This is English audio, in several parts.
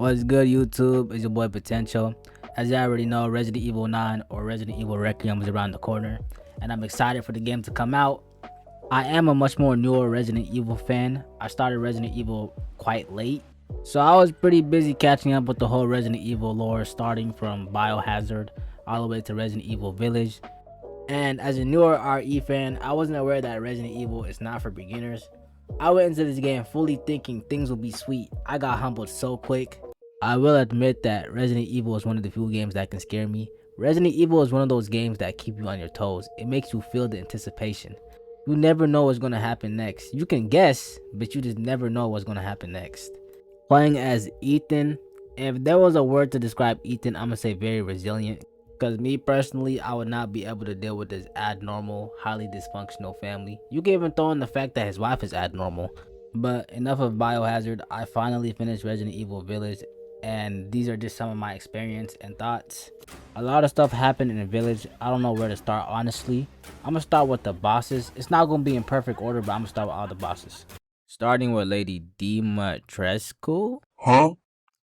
What's good, YouTube? It's your boy Potential. As you already know, Resident Evil 9 or Resident Evil Requiem is around the corner, and I'm excited for the game to come out. I am a much more newer Resident Evil fan. I started Resident Evil quite late, so I was pretty busy catching up with the whole Resident Evil lore, starting from Biohazard all the way to Resident Evil Village. And as a newer RE fan, I wasn't aware that Resident Evil is not for beginners. I went into this game fully thinking things would be sweet. I got humbled so quick. I will admit that Resident Evil is one of the few games that can scare me. Resident Evil is one of those games that keep you on your toes. It makes you feel the anticipation. You never know what's going to happen next. You can guess, but you just never know what's going to happen next. Playing as Ethan, if there was a word to describe Ethan, I'm going to say very resilient. Because me personally, I would not be able to deal with this abnormal, highly dysfunctional family. You can even throw in the fact that his wife is abnormal. But enough of Biohazard. I finally finished Resident Evil Village, and these are just some of my experience and thoughts. A lot of stuff happened in the village. I don't know where to start, honestly. I'm gonna start with the bosses. It's not gonna be in perfect order, but I'm gonna start with all the bosses. Starting with Lady Dimitrescu. I'm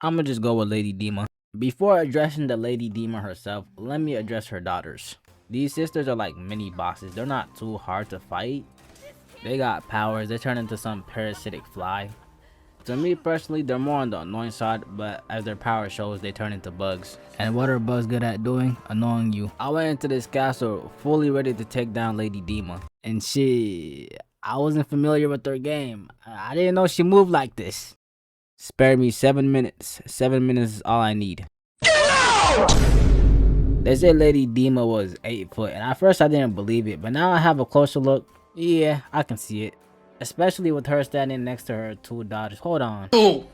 gonna just go with Lady Dima. Before addressing the Lady Dima herself, let me address her daughters. These sisters are like mini bosses. They're not too hard to fight. They got powers. They turn into some parasitic fly. To me personally, they're more on the annoying side, but as their power shows, they turn into bugs. And what are bugs good at doing? Annoying you. I went into this castle fully ready to take down Lady Dima. And I wasn't familiar with her game. I didn't know she moved like this. Spare me 7 minutes. 7 minutes is all I need. Get out! They said Lady Dima was 8 foot, and at first I didn't believe it, but now I have a closer look. Yeah, I can see it. Especially with her standing next to her two daughters. Hold on. Oh,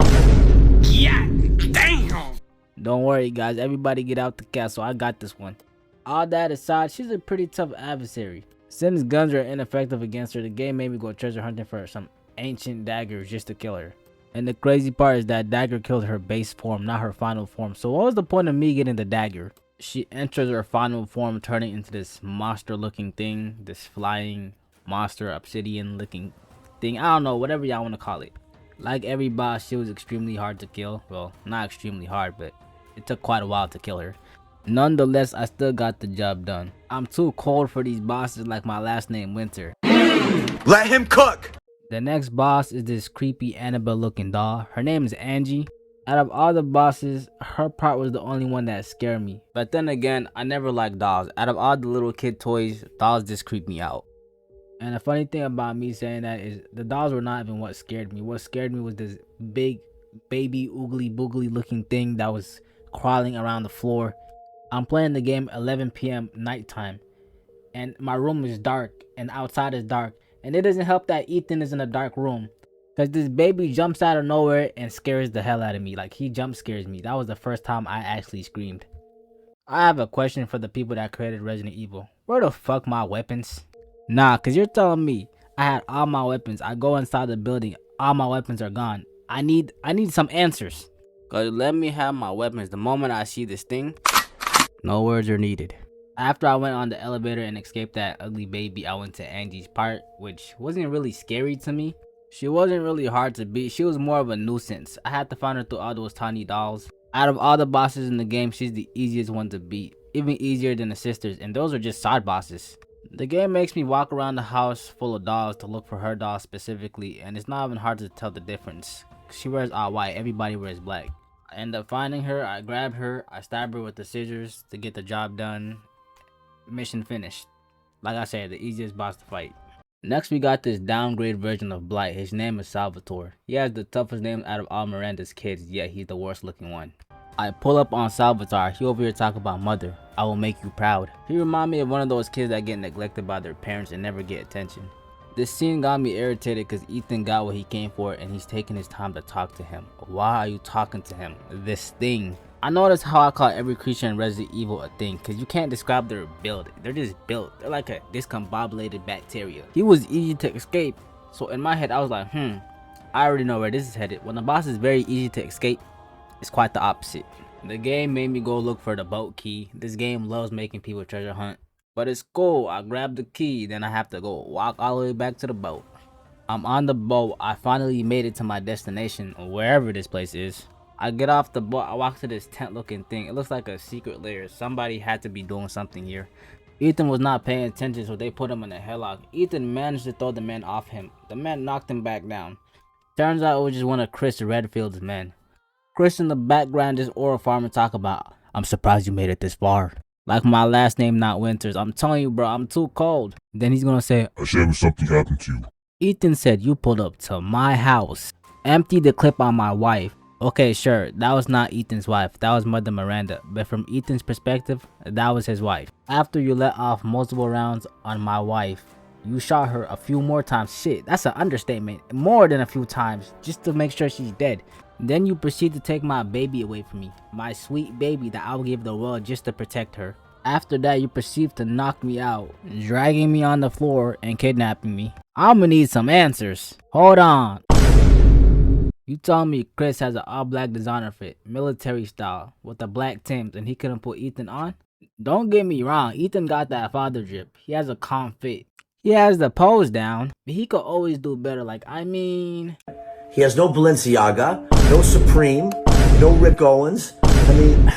yeah, damn. Don't worry, guys. Everybody get out the castle. I got this one. All that aside, she's a pretty tough adversary. Since guns are ineffective against her, the game made me go treasure hunting for some ancient daggers just to kill her. And the crazy part is that dagger killed her base form, not her final form. So what was the point of me getting the dagger? She enters her final form, turning into this monster looking thing. This flying monster, obsidian looking thing. I don't know, whatever y'all want to call it. Like every boss, she was extremely hard to kill. Well, not extremely hard, but it took quite a while to kill her. Nonetheless, I still got the job done. I'm too cold for these bosses, like my last name, Winter. Let him cook! The next boss is this creepy Annabelle looking doll. Her name is Angie. Out of all the bosses, her part was the only one that scared me. But then again, I never liked dolls. Out of all the little kid toys, dolls just creep me out. And the funny thing about me saying that is the dolls were not even what scared me. What scared me was this big baby oogly boogly looking thing that was crawling around the floor. I'm playing the game 11 p.m. nighttime, and my room is dark and outside is dark. And it doesn't help that Ethan is in a dark room, because this baby jumps out of nowhere and scares the hell out of me. Like, he jump scares me. That was the first time I actually screamed. I have a question for the people that created Resident Evil. Where the fuck my weapons? Nah, because you're telling me I had all my weapons. I go inside the building, all my weapons are gone. I need some answers. Because let me have my weapons. The moment I see this thing, no words are needed. After I went on the elevator and escaped that ugly baby, I went to Angie's part, which wasn't really scary to me. She wasn't really hard to beat. She was more of a nuisance. I had to find her through all those tiny dolls. Out of all the bosses in the game, she's the easiest one to beat. Even easier than the sisters, and those are just side bosses. The game makes me walk around the house full of dolls to look for her doll specifically, and it's not even hard to tell the difference. She wears all white, everybody wears black. I end up finding her, I grab her, I stab her with the scissors to get the job done. Mission finished. Like I said, the easiest boss to fight. Next we got this downgrade version of Blight. His name is Salvatore. He has the toughest name out of all Miranda's kids, yet he's the worst looking one. I pull up on Salvatore. He over here talking about mother. I will make you proud. He remind me of one of those kids that get neglected by their parents and never get attention. This scene got me irritated because Ethan got what he came for and he's taking his time to talk to him. Why are you talking to him? This thing. I noticed how I call every creature in Resident Evil a thing, because you can't describe their build. They're just built. They're like a discombobulated bacteria. He was easy to escape, so in my head I was like, I already know where this is headed. When the boss is very easy to escape, it's quite the opposite. The game made me go look for the boat key. This game loves making people treasure hunt. But it's cool. I grab the key, then I have to go walk all the way back to the boat. I'm on the boat. I finally made it to my destination, wherever this place is. I get off the boat, I walk to this tent looking thing. It looks like a secret lair. Somebody had to be doing something here. Ethan was not paying attention, so they put him in a headlock. Ethan managed to throw the man off him. The man knocked him back down. Turns out it was just one of Chris Redfield's men. Chris in the background just oral farm and talk about, I'm surprised you made it this far. Like my last name not Winters. I'm telling you bro, I'm too cold. Then he's gonna say, Hashem, something happened to you. Ethan said you pulled up to my house. Empty the clip on my wife. Okay, sure, that was not Ethan's wife, that was Mother Miranda, but from Ethan's perspective, that was his wife. After you let off multiple rounds on my wife, you shot her a few more times. Shit, that's an understatement. More than a few times, just to make sure she's dead. Then you proceed to take my baby away from me, my sweet baby that I would give the world just to protect her. After that, you proceed to knock me out, dragging me on the floor and kidnapping me. I'ma need some answers. Hold on. You told me Chris has an all-black designer fit, military style, with the black Timbs, and he couldn't put Ethan on? Don't get me wrong, Ethan got that father drip. He has a calm fit. He has the pose down, but he could always do better. Like, I mean... He has no Balenciaga, no Supreme, no Rick Owens. I mean...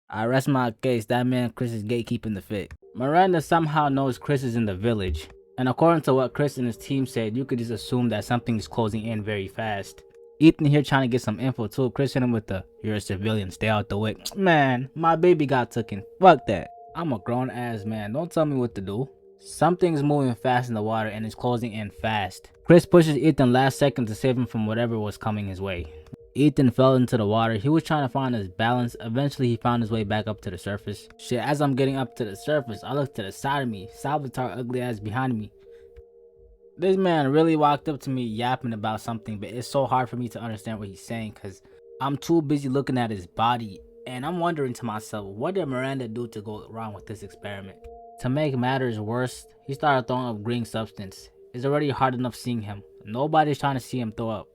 I rest my case, that man Chris is gatekeeping the fit. Miranda somehow knows Chris is in the village. And according to what Chris and his team said, you could just assume that something is closing in very fast. Ethan here trying to get some info too. Chris hit him with the, you're a civilian, stay out the way. Man, my baby got taken. Fuck that. I'm a grown ass man, don't tell me what to do. Something's moving fast in the water and it's closing in fast. Chris pushes Ethan last second to save him from whatever was coming his way. Ethan fell into the water. He was trying to find his balance. Eventually he found his way back up to the surface. Shit, as I'm getting up to the surface, I look to the side of me. Salvatore ugly ass behind me. This man really walked up to me yapping about something, but it's so hard for me to understand what he's saying because I'm too busy looking at his body. And I'm wondering to myself, what did Miranda do to go wrong with this experiment? To make matters worse, he started throwing up green substance. It's already hard enough seeing him. Nobody's trying to see him throw up.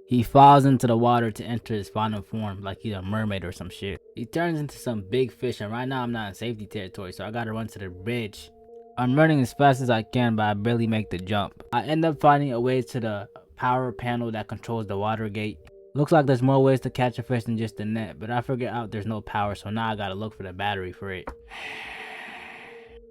He falls into the water to enter his final form like he's a mermaid or some shit. He turns into some big fish, and right now I'm not in safety territory, so I gotta run to the bridge. I'm running as fast as I can, but I barely make the jump. I end up finding a way to the power panel that controls the water gate. Looks like there's more ways to catch a fish than just the net, but I figured out there's no power, so now I gotta look for the battery for it.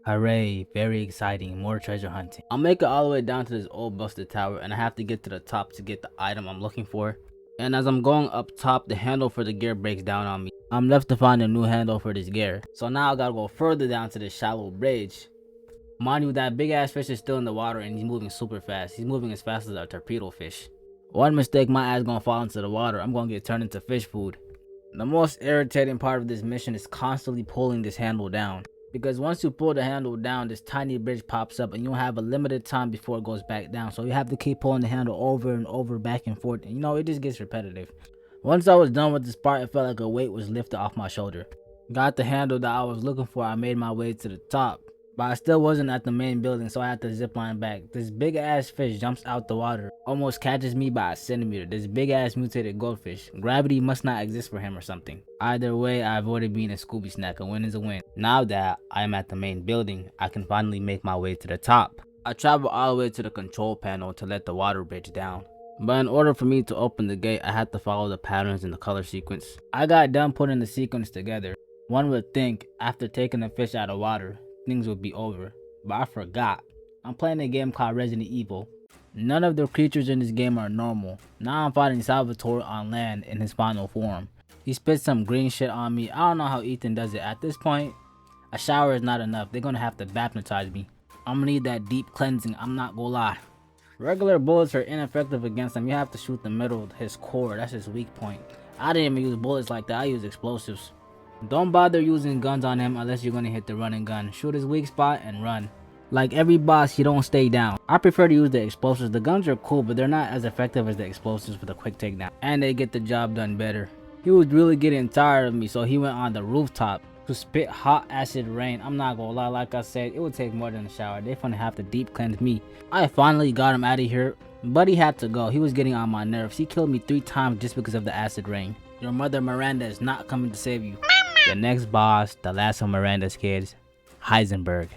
Hooray, very exciting, more treasure hunting. I'll make it all the way down to this old busted tower, and I have to get to the top to get the item I'm looking for. And as I'm going up top, the handle for the gear breaks down on me. I'm left to find a new handle for this gear. So now I gotta go further down to this shallow bridge. Mind you, that big ass fish is still in the water and he's moving super fast. He's moving as fast as a torpedo fish. One mistake, my ass gonna fall into the water. I'm gonna get turned into fish food. The most irritating part of this mission is constantly pulling this handle down. Because once you pull the handle down, this tiny bridge pops up and you'll have a limited time before it goes back down. So you have to keep pulling the handle over and over, back and forth. And you know, it just gets repetitive. Once I was done with this part, it felt like a weight was lifted off my shoulder. Got the handle that I was looking for, I made my way to the top. But I still wasn't at the main building, so I had to zipline back. This big ass fish jumps out the water, almost catches me by a centimeter. This big ass mutated goldfish. Gravity must not exist for him or something. Either way, I avoided being a Scooby snack. A win is a win. Now that I am at the main building, I can finally make my way to the top. I travel all the way to the control panel to let the water bridge down. But in order for me to open the gate, I had to follow the patterns in the color sequence. I got done putting the sequence together. One would think, after taking the fish out of water, things would be over, but I forgot. I'm playing a game called Resident Evil. None of the creatures in this game are normal. Now I'm fighting Salvatore on land in his final form. He spits some green shit on me. I don't know how Ethan does it. At this point, a shower is not enough. They're gonna have to baptize me. I'm gonna need that deep cleansing, I'm not gonna lie. Regular bullets are ineffective against him. You have to shoot the middle of his core. That's his weak point. I didn't even use bullets like that. I use explosives. Don't bother using guns on him unless you're gonna hit the running gun. Shoot his weak spot and run. Like every boss, you don't stay down. I prefer to use the explosives. The guns are cool, but they're not as effective as the explosives for the quick takedown. And they get the job done better. He was really getting tired of me, so he went on the rooftop to spit hot acid rain. I'm not gonna lie, like I said, it would take more than a shower. They finna have to deep cleanse me. I finally got him out of here, but he had to go. He was getting on my nerves. He killed me 3 times just because of the acid rain. Your mother Miranda is not coming to save you. The next boss, the last of Miranda's kids, Heisenberg.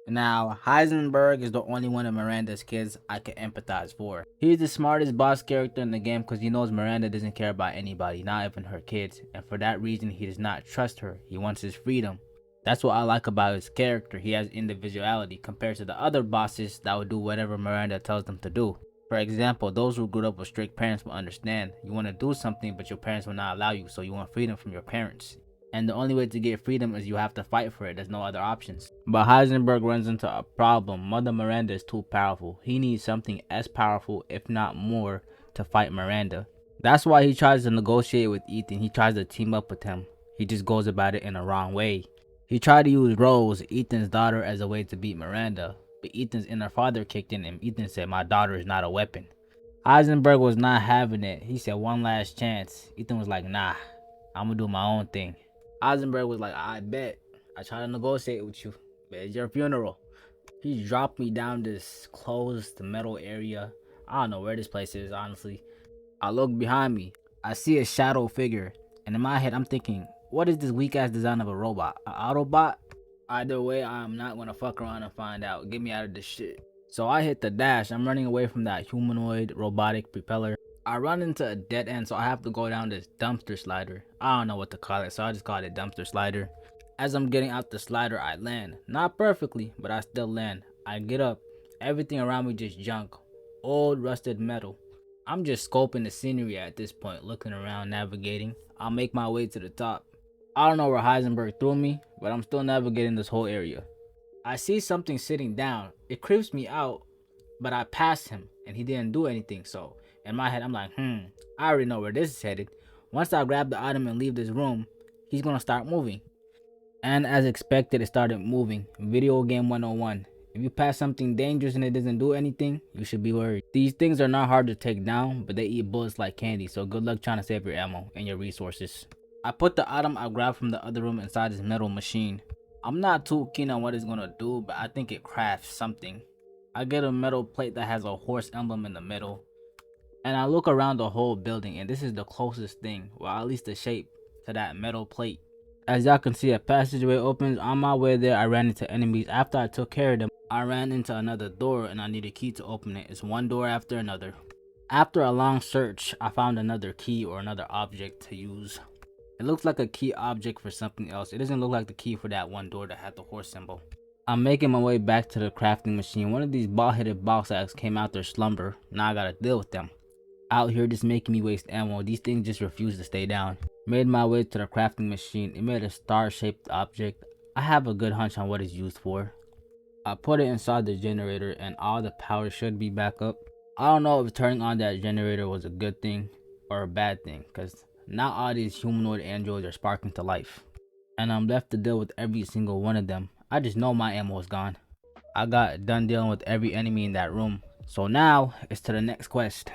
Now, Heisenberg is the only one of Miranda's kids I can empathize for. He's the smartest boss character in the game because he knows Miranda doesn't care about anybody, not even her kids, and for that reason he does not trust her. He wants his freedom. That's what I like about his character. He has individuality compared to the other bosses that will do whatever Miranda tells them to do. For example, those who grew up with strict parents will understand. You want to do something but your parents will not allow you, so you want freedom from your parents. And the only way to get freedom is you have to fight for it. There's no other options. But Heisenberg runs into a problem. Mother Miranda is too powerful. He needs something as powerful, if not more, to fight Miranda. That's why he tries to negotiate with Ethan. He tries to team up with him. He just goes about it in a wrong way. He tried to use Rose, Ethan's daughter, as a way to beat Miranda. But Ethan's inner father kicked in and Ethan said, "My daughter is not a weapon." Heisenberg was not having it. He said, "One last chance." Ethan was like, "Nah, I'm gonna do my own thing." Heisenberg was like, "I bet. I try to negotiate with you, but it's your funeral." He dropped me down this closed metal area. I don't know where this place is, honestly. I look behind me. I see a shadow figure. And in my head, I'm thinking, what is this weak ass design of a robot? An Autobot? Either way, I'm not gonna fuck around and find out. Get me out of this shit. So I hit the dash. I'm running away from that humanoid robotic propeller. I run into a dead end, so I have to go down this dumpster slider. I don't know what to call it, so I just call it dumpster slider. As I'm getting out the slider, I land. Not perfectly, but I still land. I get up. Everything around me just junk. Old rusted metal. I'm just scoping the scenery at this point, looking around, navigating. I'll make my way to the top. I don't know where Heisenberg threw me, but I'm still navigating this whole area. I see something sitting down. It creeps me out, but I passed him, and he didn't do anything, so in my head, I'm like, I already know where this is headed. Once I grab the item and leave this room, he's gonna start moving. And as expected, it started moving. Video game 101. If you pass something dangerous and it doesn't do anything, you should be worried. These things are not hard to take down, but they eat bullets like candy, so good luck trying to save your ammo and your resources. I put the item I grabbed from the other room inside this metal machine. I'm not too keen on what it's gonna do, but I think it crafts something. I get a metal plate that has a horse emblem in the middle. And I look around the whole building, and this is the closest thing, or at least the shape, to that metal plate. As y'all can see, a passageway opens. On my way there, I ran into enemies. After I took care of them, I ran into another door and I need a key to open it. It's one door after another. After a long search, I found another key or another object to use. It looks like a key object for something else. It doesn't look like the key for that one door that had the horse symbol. I'm making my way back to the crafting machine. One of these bald-headed box acts came out their slumber. Now I gotta deal with them. Out here just making me waste ammo. These things just refuse to stay down. Made my way to the crafting machine. It made a star-shaped object. I have a good hunch on what it's used for. I put it inside the generator and all the power should be back up. I don't know if turning on that generator was a good thing or a bad thing, because not all these humanoid androids are sparking to life. And I'm left to deal with every single one of them. I just know my ammo is gone. I got done dealing with every enemy in that room. So now it's to the next quest.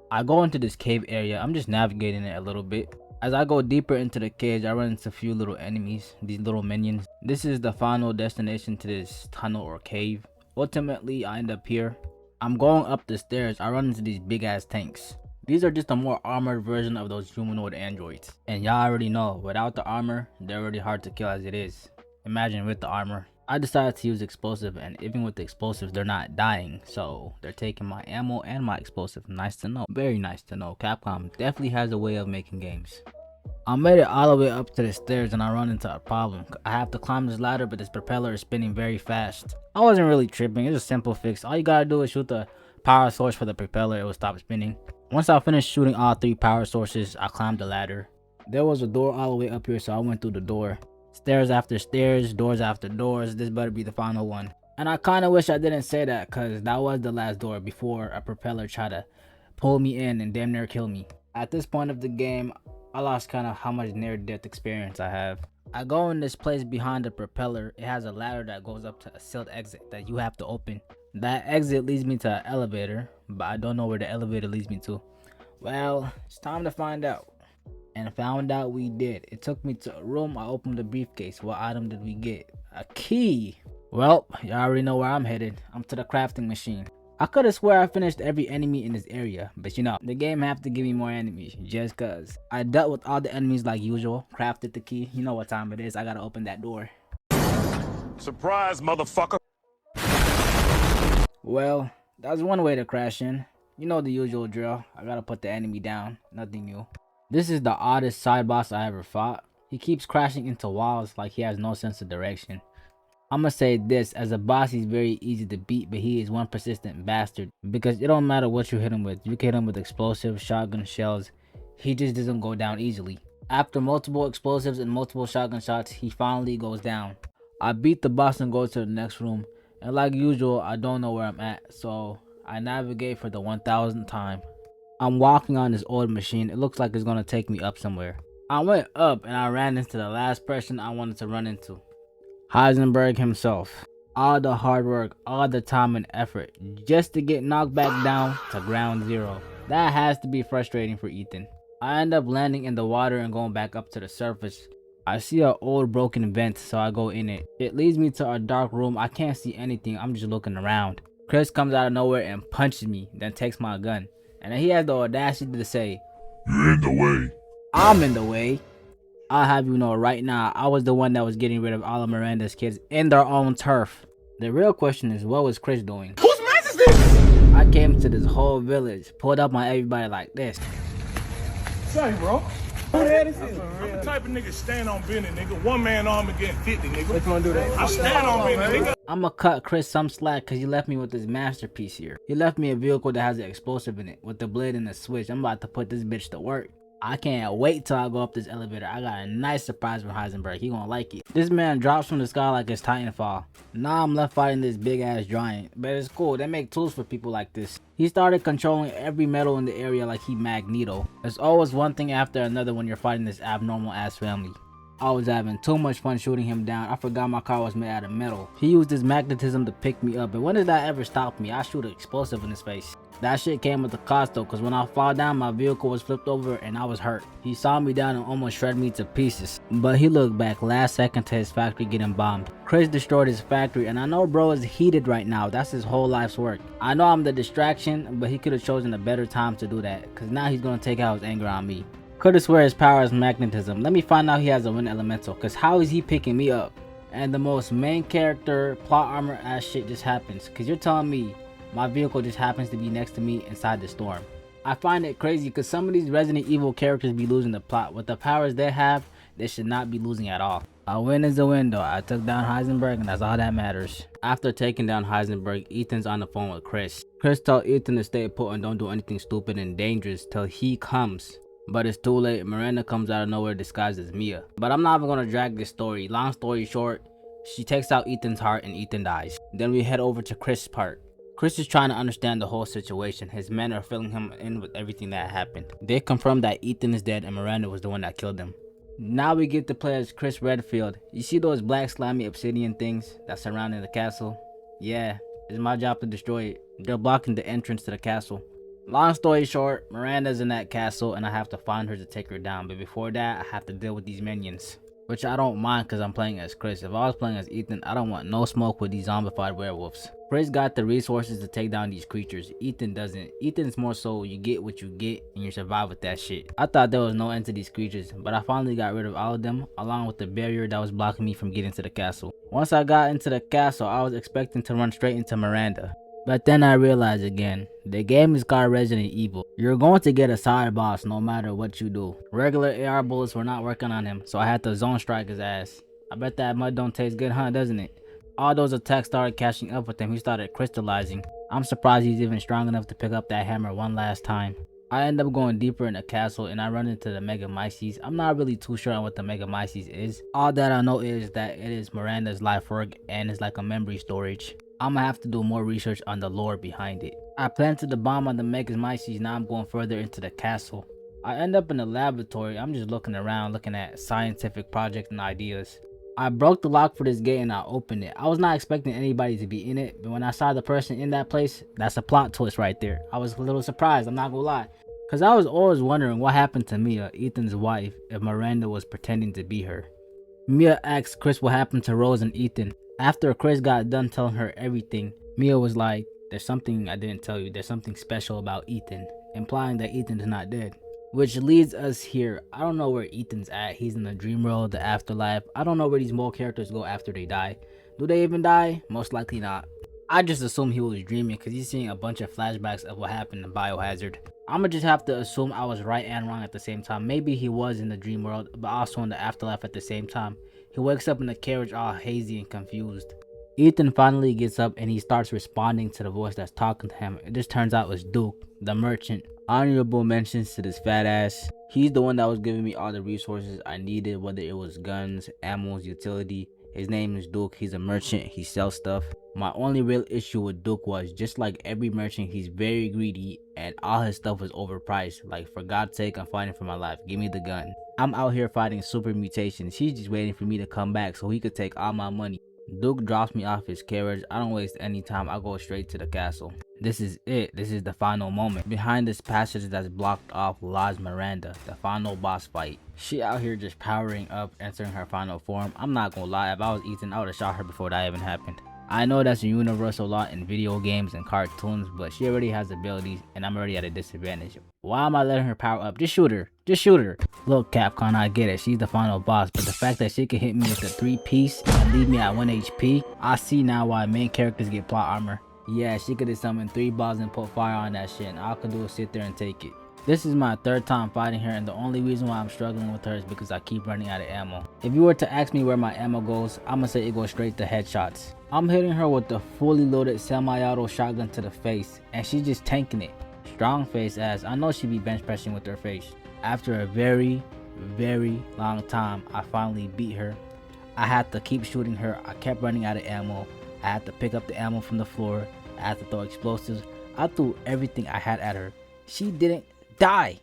I go into this cave area. I'm just navigating it a little bit. As I go deeper into the cage, I run into a few little enemies, these little minions. This is the final destination to this tunnel or cave. Ultimately, I end up here. I'm going up the stairs. I run into these big ass tanks. These are just a more armored version of those humanoid androids. And y'all already know, without the armor, they're already hard to kill as it is. Imagine with the armor. I decided to use explosive, and even with the explosives, they're not dying. So they're taking my ammo and my explosive. Nice to know. Very nice to know. Capcom definitely has a way of making games. I made it all the way up to the stairs and I run into a problem. I have to climb this ladder, but this propeller is spinning very fast. I wasn't really tripping. It's a simple fix. All you gotta do is shoot the power source for the propeller. It will stop spinning. Once I finished shooting all 3 power sources, I climbed the ladder. There was a door all the way up here, so I went through the door. Stairs after stairs, doors after doors. This better be the final one. And I kind of wish I didn't say that, because that was the last door before a propeller tried to pull me in and damn near kill me. At this point of the game, I lost kind of how much near-death experience I have. I go in this place behind the propeller. It has a ladder that goes up to a sealed exit that you have to open. That exit leads me to an elevator, but I don't know where the elevator leads me to. Well, it's time to find out. And found out we did. It took me to a room. I opened the briefcase. What item did we get? A key. Well, you already know where I'm headed. I'm to the crafting machine. I could have swear I finished every enemy in this area, but you know, the game have to give me more enemies just cause. I dealt with all the enemies like usual, crafted the key. You know what time it is. I gotta open that door. Surprise, motherfucker. Well, that's one way to crash in. You know the usual drill. I gotta put the enemy down. Nothing new. This is the oddest side boss I ever fought. He keeps crashing into walls like he has no sense of direction. I'ma say this, as a boss he's very easy to beat, but he is one persistent bastard. Because it don't matter what you hit him with. You can hit him with explosives, shotgun shells. He just doesn't go down easily. After multiple explosives and multiple shotgun shots, he finally goes down. I beat the boss and go to the next room. And like usual, I don't know where I'm at, so I navigate for the 1000th time. I'm walking on this old machine. It looks like it's gonna take me up somewhere. I went up and I ran into the last person I wanted to run into. Heisenberg himself. All the hard work, all the time and effort, just to get knocked back down to ground zero. That has to be frustrating for Ethan. I end up landing in the water and going back up to the surface. I see an old broken vent, so I go in it. It leads me to a dark room. I can't see anything, I'm just looking around. Chris comes out of nowhere and punches me, then takes my gun. And then he has the audacity to say, "You're in the way." I'm in the way. I'll have you know right now, I was the one that was getting rid of all of Miranda's kids in their own turf. The real question is, what was Chris doing? Whose mess is this? I came to this whole village, pulled up on everybody like this. Sorry, bro. Who the hell is this? I'm the type of nigga stand on business, nigga. One man arm against 50, nigga. Which one do that? I stand on business, nigga. I'ma cut Chris some slack cause he left me with this masterpiece here. He left me a vehicle that has an explosive in it with the blade and the switch. I'm about to put this bitch to work. I can't wait till I go up this elevator. I got a nice surprise from Heisenberg. He gonna like it. This man drops from the sky like it's Titanfall. Now I'm left fighting this big ass giant. But it's cool. They make tools for people like this. He started controlling every metal in the area like he Magneto. There's always one thing after another when you're fighting this abnormal ass family. I was having too much fun shooting him down. I forgot my car was made out of metal. He used his magnetism to pick me up, and when did that ever stop me? I shoot an explosive in his face. That shit came with the cost though, cause when I fall down my vehicle was flipped over and I was hurt. He saw me down and almost shredded me to pieces. But he looked back last second to his factory getting bombed. Chris destroyed his factory, and I know bro is heated right now. That's his whole life's work. I know I'm the distraction, but he could have chosen a better time to do that, cause now he's gonna take out his anger on me. Could've swear his power is magnetism. Let me find out he has a wind elemental, cause how is he picking me up? And the most main character plot armor ass shit just happens, cause you're telling me my vehicle just happens to be next to me inside the storm. I find it crazy cause some of these Resident Evil characters be losing the plot. With the powers they have, they should not be losing at all. A win is a win though. I took down Heisenberg and that's all that matters. After taking down Heisenberg, Ethan's on the phone with Chris. Chris told Ethan to stay put and don't do anything stupid and dangerous till he comes. But it's too late. Miranda comes out of nowhere disguised as Mia. But I'm not even gonna drag this story. Long story short, she takes out Ethan's heart and Ethan dies. Then we head over to Chris' part. Chris is trying to understand the whole situation. His men are filling him in with everything that happened. They confirm that Ethan is dead and Miranda was the one that killed him. Now we get to play as Chris Redfield. You see those black slimy obsidian things that surrounding the castle? Yeah, it's my job to destroy it. They're blocking the entrance to the castle. Long story short, Miranda's in that castle and I have to find her to take her down. But before that, I have to deal with these minions. Which I don't mind because I'm playing as Chris. If I was playing as Ethan, I don't want no smoke with these zombified werewolves. Chris got the resources to take down these creatures. Ethan doesn't. Ethan's more so you get what you get and you survive with that shit. I thought there was no end to these creatures, but I finally got rid of all of them along with the barrier that was blocking me from getting to the castle. Once I got into the castle, I was expecting to run straight into Miranda. But then I realized again, the game is called Resident Evil. You're going to get a side boss no matter what you do. Regular AR bullets were not working on him, so I had to zone strike his ass. I bet that mud don't taste good, huh, doesn't it? All those attacks started catching up with him. He started crystallizing. I'm surprised he's even strong enough to pick up that hammer one last time. I end up going deeper in the castle and I run into the Megamyces. I'm not really too sure on what the Megamyces is. All that I know is that it is Miranda's life work and it's like a memory storage. I'ma have to do more research on the lore behind it. I planted the bomb on the Megamyces, now I'm going further into the castle. I end up in the laboratory. I'm just looking around, looking at scientific projects and ideas. I broke the lock for this gate and I opened it. I was not expecting anybody to be in it, but when I saw the person in that place, that's a plot twist right there. I was a little surprised, I'm not gonna lie. Cause I was always wondering what happened to Mia, Ethan's wife, if Miranda was pretending to be her. Mia asks Chris what happened to Rose and Ethan. After Chris got done telling her everything, Mia was like, there's something I didn't tell you, there's something special about Ethan, implying that Ethan is not dead. Which leads us here. I don't know where Ethan's at. He's in the dream world, the afterlife. I don't know where these mole characters go after they die. Do they even die? Most likely not. I just assumed he was dreaming because he's seeing a bunch of flashbacks of what happened in Biohazard. I'ma just have to assume I was right and wrong at the same time. Maybe he was in the dream world, but also in the afterlife at the same time. He wakes up in the carriage all hazy and confused. Ethan finally gets up and he starts responding to the voice that's talking to him. It just turns out it's Duke, the merchant. Honorable mentions to this fat ass. He's the one that was giving me all the resources I needed, whether it was guns, ammo, utility. His name is Duke. He's a merchant. He sells stuff. My only real issue with Duke was, just like every merchant, he's very greedy and all his stuff was overpriced. Like, for God's sake, I'm fighting for my life. Give me the gun. I'm out here fighting super mutations. He's just waiting for me to come back so he could take all my money. Duke drops me off his carriage. I don't waste any time. I go straight to the castle. This is it. This is the final moment. Behind this passage that's blocked off lies Miranda, the final boss fight. She out here just powering up, entering her final form. I'm not gonna lie, if I was Ethan, I would have shot her before that even happened. I know that's a universal law in video games and cartoons, but she already has abilities and I'm already at a disadvantage. Why am I letting her power up? Just shoot her. Just shoot her. Look, Capcom, I get it. She's the final boss, but the fact that she can hit me with a 3-piece and leave me at 1 HP, I see now why main characters get plot armor. Yeah, she could have summoned 3 balls and put fire on that shit, and all I could do is sit there and take it. This is my 3rd time fighting her, and the only reason why I'm struggling with her is because I keep running out of ammo. If you were to ask me where my ammo goes, I'ma say it goes straight to headshots. I'm hitting her with the fully loaded semi-auto shotgun to the face, and she's just tanking it. Strong face ass. I know she be bench pressing with her face. After a very long time, I finally beat her. I had to keep shooting her. I kept running out of ammo. I had to pick up the ammo from the floor. I had to throw explosives. I threw everything I had at her. She didn't die.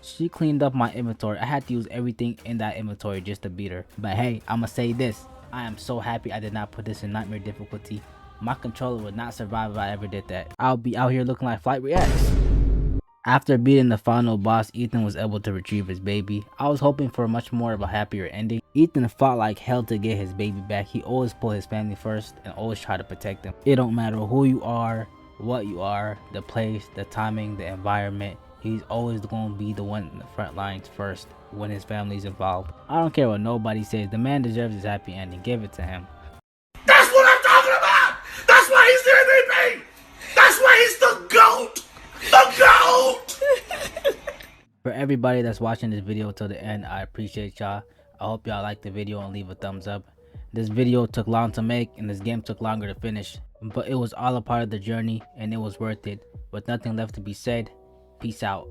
She cleaned up my inventory. I had to use everything in that inventory just to beat her. But hey, I'ma say this. I am so happy I did not put this in nightmare difficulty. My controller would not survive if I ever did that. I'll be out here looking like Flight Reacts. After beating the final boss, Ethan was able to retrieve his baby. I was hoping for much more of a happier ending. Ethan fought like hell to get his baby back. He always put his family first and always try to protect them. It don't matter who you are, what you are, the place, the timing, the environment. He's always going to be the one in the front lines first when his family's involved. I don't care what nobody says. The man deserves his happy ending. Give it to him. That's what I'm talking about. That's why he's the MVP. That's why he's the GOAT. The GOAT. For everybody that's watching this video till the end, I appreciate y'all. I hope y'all like the video and leave a thumbs up. This video took long to make and this game took longer to finish, but it was all a part of the journey and it was worth it. With nothing left to be said, peace out.